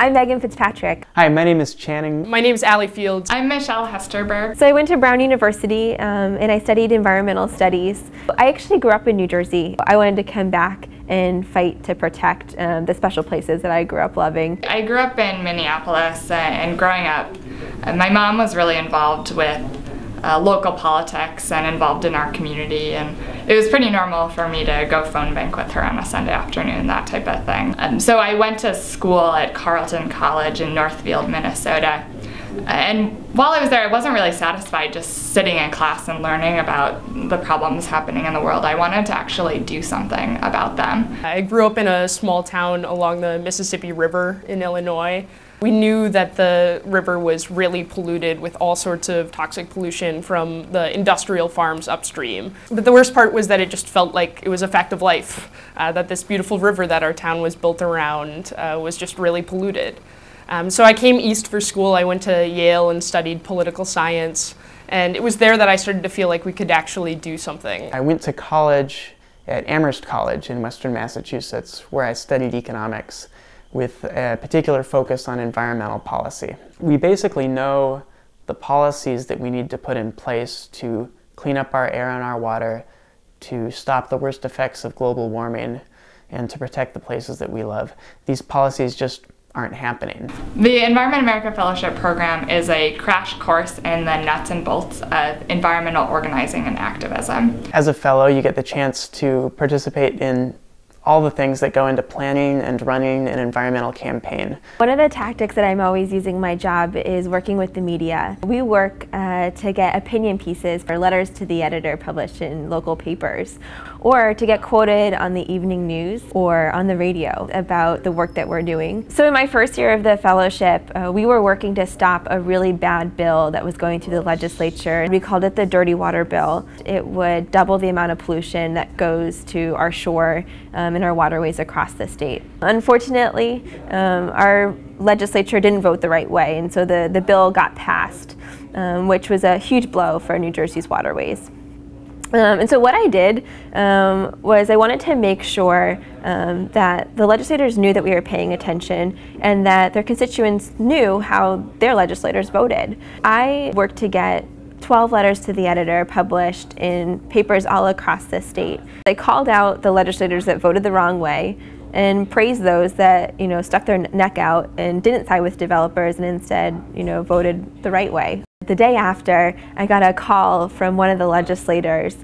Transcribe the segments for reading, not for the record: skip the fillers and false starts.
I'm Megan Fitzpatrick. Hi, my name is Channing. My name is Allie Fields. I'm Michelle Hesterberg. So I went to Brown University and I studied environmental studies. I actually grew up in New Jersey. I wanted to come back and fight to protect the special places that I grew up loving. I grew up in Minneapolis, and growing up, my mom was really involved with local politics and involved in our community, and it was pretty normal for me to go phone bank with her on a Sunday afternoon, that type of thing. So I went to school at Carleton College in Northfield, Minnesota. And while I was there, I wasn't really satisfied just sitting in class and learning about the problems happening in the world. I wanted to actually do something about them. I grew up in a small town along the Mississippi River in Illinois. We knew that the river was really polluted with all sorts of toxic pollution from the industrial farms upstream. But the worst part was that it just felt like it was a fact of life, that this beautiful river that our town was built around was just really polluted. So I came east for school. I went to Yale and studied political science, and it was there that I started to feel like we could actually do something. I went to college at Amherst College in Western Massachusetts, where I studied economics with a particular focus on environmental policy. We basically know the policies that we need to put in place to clean up our air and our water, to stop the worst effects of global warming, and to protect the places that we love. These policies just aren't happening. The Environment America Fellowship Program is a crash course in the nuts and bolts of environmental organizing and activism. As a fellow, you get the chance to participate in all the things that go into planning and running an environmental campaign. One of the tactics that I'm always using in my job is working with the media. We work to get opinion pieces or letters to the editor published in local papers, or to get quoted on the evening news or on the radio about the work that we're doing. So in my first year of the fellowship, we were working to stop a really bad bill that was going through the legislature. We called it the Dirty Water Bill. It would double the amount of pollution that goes to our shore in our waterways across the state. Unfortunately, our legislature didn't vote the right way, and so the bill got passed, which was a huge blow for New Jersey's waterways. And so what I did was I wanted to make sure that the legislators knew that we were paying attention and that their constituents knew how their legislators voted. I worked to get 12 letters to the editor published in papers all across the state. They called out the legislators that voted the wrong way and praised those that, stuck their neck out and didn't side with developers and instead, voted the right way. The day after, I got a call from one of the legislators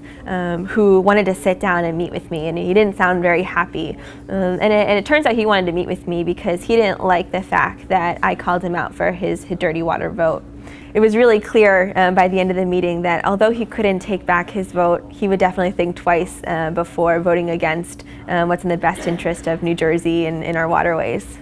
who wanted to sit down and meet with me, and he didn't sound very happy. And it turns out he wanted to meet with me because he didn't like the fact that I called him out for his dirty water vote. It was really clear by the end of the meeting that although he couldn't take back his vote, he would definitely think twice before voting against what's in the best interest of New Jersey and in our waterways.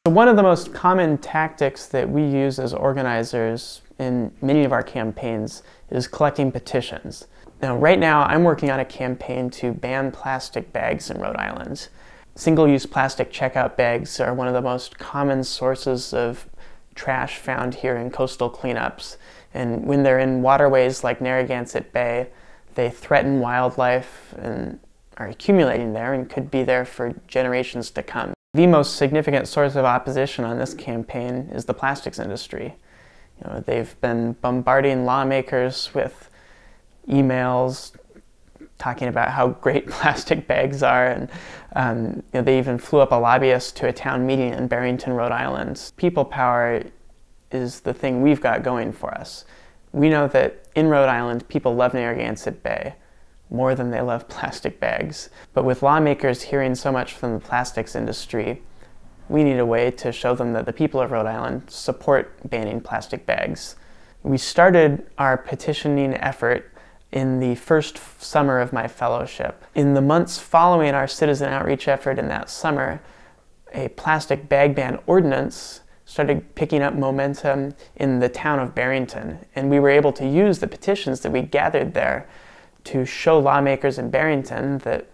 One of the most common tactics that we use as organizers in many of our campaigns is collecting petitions. Now, right now, I'm working on a campaign to ban plastic bags in Rhode Island. Single-use plastic checkout bags are one of the most common sources of trash found here in coastal cleanups. And when they're in waterways like Narragansett Bay, they threaten wildlife and are accumulating there and could be there for generations to come. The most significant source of opposition on this campaign is the plastics industry. They've been bombarding lawmakers with emails talking about how great plastic bags are, and they even flew up a lobbyist to a town meeting in Barrington, Rhode Island. People power is the thing we've got going for us. We know that in Rhode Island, people love Narragansett Bay more than they love plastic bags. But with lawmakers hearing so much from the plastics industry, we need a way to show them that the people of Rhode Island support banning plastic bags. We started our petitioning effort in the first summer of my fellowship. In the months following our citizen outreach effort in that summer, a plastic bag ban ordinance started picking up momentum in the town of Barrington, and we were able to use the petitions that we gathered there to show lawmakers in Barrington that,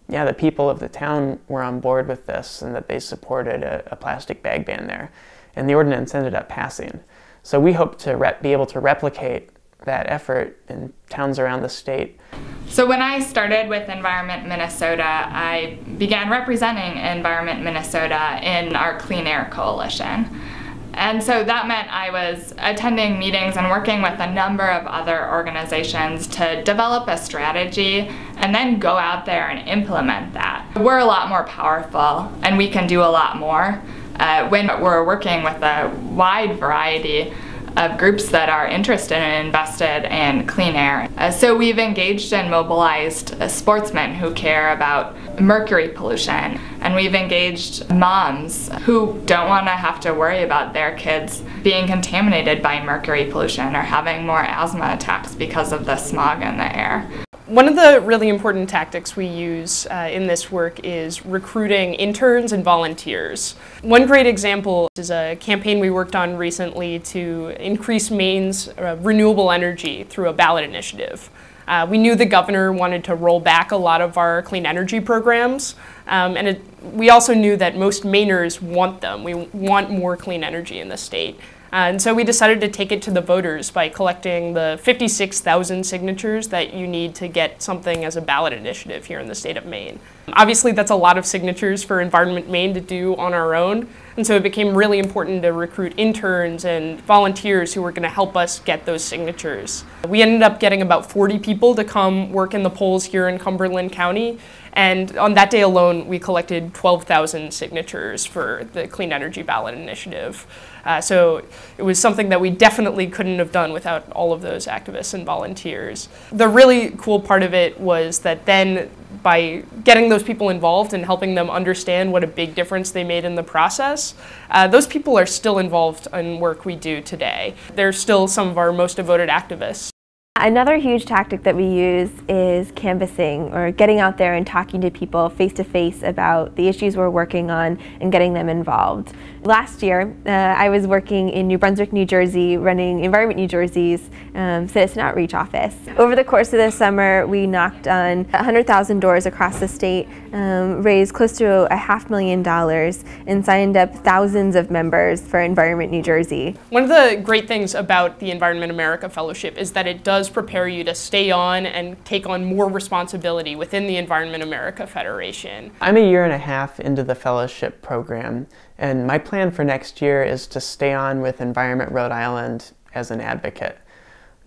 the people of the town were on board with this and that they supported a plastic bag ban there. And the ordinance ended up passing. So we hope to be able to replicate that effort in towns around the state. So when I started with Environment Minnesota, I began representing Environment Minnesota in our Clean Air Coalition. And so that meant I was attending meetings and working with a number of other organizations to develop a strategy and then go out there and implement that. We're a lot more powerful and we can do a lot more when we're working with a wide variety of groups that are interested and invested in clean air. So we've engaged and mobilized sportsmen who care about mercury pollution, and we've engaged moms who don't want to have to worry about their kids being contaminated by mercury pollution or having more asthma attacks because of the smog in the air. One of the really important tactics we use in this work is recruiting interns and volunteers. One great example is a campaign we worked on recently to increase Maine's renewable energy through a ballot initiative. We knew the governor wanted to roll back a lot of our clean energy programs, and we also knew that most Mainers want them. We want more clean energy in the state. And so we decided to take it to the voters by collecting the 56,000 signatures that you need to get something as a ballot initiative here in the state of Maine. Obviously, that's a lot of signatures for Environment Maine to do on our own, and so it became really important to recruit interns and volunteers who were going to help us get those signatures. We ended up getting about 40 people to come work in the polls here in Cumberland County, and on that day alone, we collected 12,000 signatures for the Clean Energy Ballot Initiative. So it was something that we definitely couldn't have done without all of those activists and volunteers. The really cool part of it was that then by getting those people involved and helping them understand what a big difference they made in the process, those people are still involved in work we do today. They're still some of our most devoted activists. Another huge tactic that we use is canvassing, or getting out there and talking to people face to face about the issues we're working on and getting them involved. Last year, I was working in New Brunswick, New Jersey, running Environment New Jersey's Citizen Outreach Office. Over the course of the summer, we knocked on 100,000 doors across the state, raised close to $500,000, and signed up thousands of members for Environment New Jersey. One of the great things about the Environment America Fellowship is that it does prepare you to stay on and take on more responsibility within the Environment America Federation. I'm a year and a half into the fellowship program, and my plan for next year is to stay on with Environment Rhode Island as an advocate.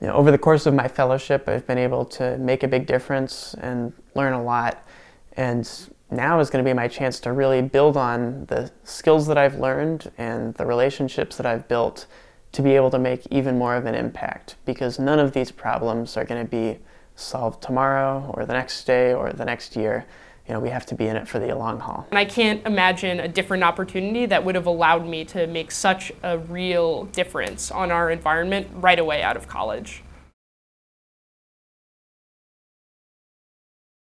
Over the course of my fellowship, I've been able to make a big difference and learn a lot, and now is going to be my chance to really build on the skills that I've learned and the relationships that I've built to be able to make even more of an impact, because none of these problems are going to be solved tomorrow or the next day or the next year. We have to be in it for the long haul. And I can't imagine a different opportunity that would have allowed me to make such a real difference on our environment right away out of college.